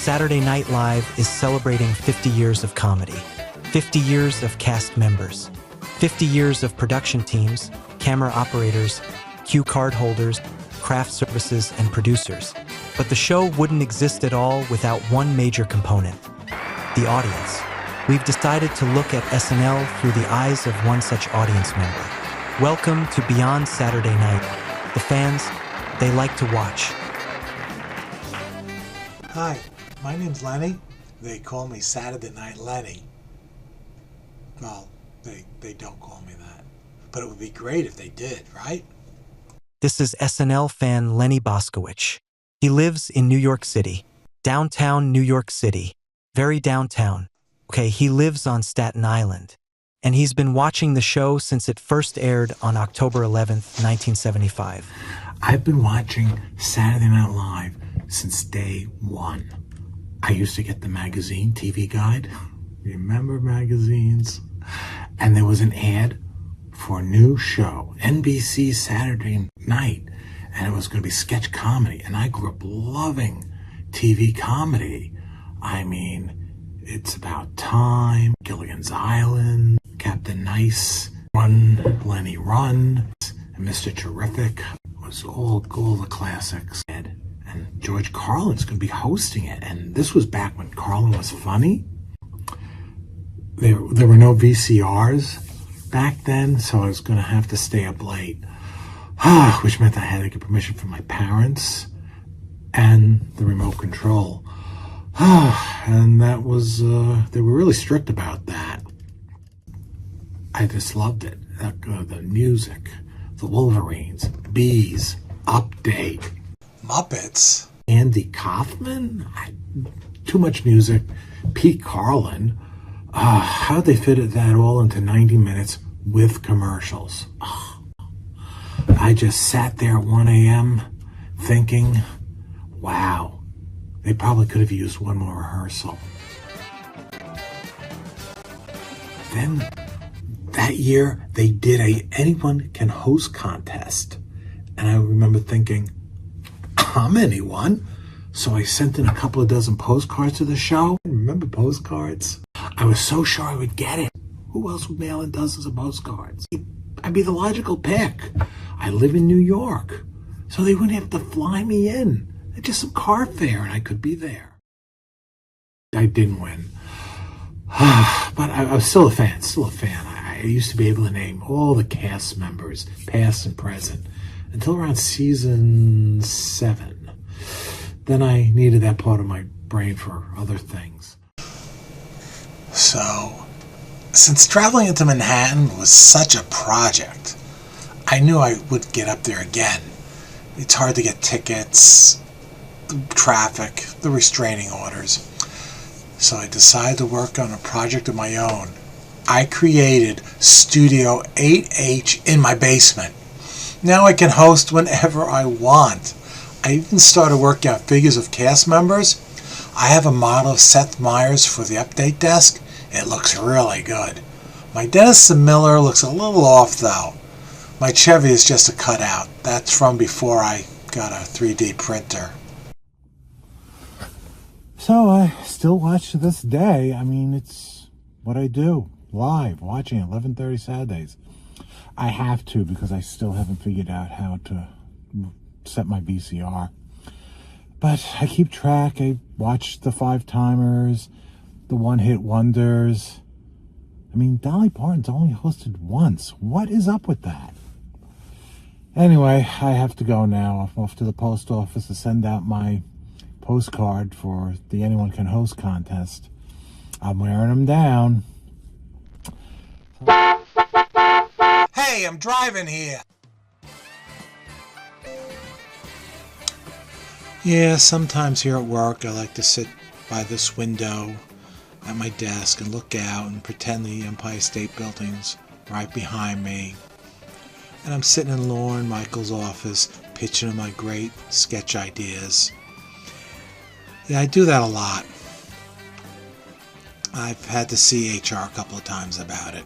Saturday Night Live is celebrating 50 years of comedy, 50 years of cast members, 50 years of production teams, camera operators, cue card holders, craft services, and producers. But the show wouldn't exist at all without one major component: the audience. We've decided to look at SNL through the eyes of one such audience member. Welcome to Beyond Saturday Night. The fans, they like to watch. Hi, my name's Lenny. They call me Saturday Night Lenny. Well, they don't call me that. But it would be great if they did, right? This is SNL fan Lenny Boskowicz. He lives in New York City, downtown New York City, very downtown. Okay, he lives on Staten Island, and he's been watching the show since it first aired on October 11th, 1975. I've been watching Saturday Night Live since day one. I used to get the magazine, TV Guide. Remember magazines? And there was an ad for a new show, NBC Saturday Night, and it was going to be sketch comedy. And I grew up loving TV comedy. I mean, It's About Time, Gilligan's Island, Captain Nice, Run, Lenny Run, and Mr. Terrific. It was all the classics. And George Carlin's going to be hosting it. And this was back when Carlin was funny. There were no VCRs back then, so I was going to have to stay up late, which meant I had to get permission from my parents and the remote control. And that was, they were really strict about that. I just loved it. The music, the Wolverines, Bees, Update. Muppets? Andy Kaufman? Too much music. Pete Carlin. How'd they fit that all into 90 minutes with commercials? I just sat there at 1 a.m. thinking, wow, they probably could have used one more rehearsal. Then that year, they did a Anyone Can Host contest. And I remember thinking, I'm anyone. So I sent in a couple of dozen postcards to the show. Remember postcards? I was so sure I would get it. Who else would mail in dozens of postcards? I'd be the logical pick. I live in New York, so they wouldn't have to fly me in. Just some car fare and I could be there. I didn't win. But I was still a fan, I used to be able to name all the cast members, past and present, until around season 7. Then I needed that part of my brain for other things. So, since traveling into Manhattan was such a project, I knew I would get up there again. It's hard to get tickets, the traffic, the restraining orders. So I decided to work on a project of my own. I created Studio 8H in my basement. Now I can host whenever I want. I even started working out figures of cast members. I have a model of Seth Meyers for the update desk. It looks really good. My Dennis the Miller looks a little off though. My Chevy is just a cutout. That's from before I got a 3D printer. So I still watch to this day. I mean, it's what I do. Live, watching 11:30 Saturdays. I have to because I still haven't figured out how to set my VCR. But I keep track. I watch the 5-timers, the one-hit wonders. I mean, Dolly Parton's only hosted once. What is up with that? Anyway, I have to go now. I'm off to the post office to send out my postcard for the Anyone Can Host contest. I'm wearing them down. Hey, I'm driving here. Yeah, sometimes here at work I like to sit by this window at my desk and look out and pretend the Empire State Building's right behind me. And I'm sitting in Lorne Michael's office pitching him my great sketch ideas. Yeah, I do that a lot. I've had to see HR a couple of times about it.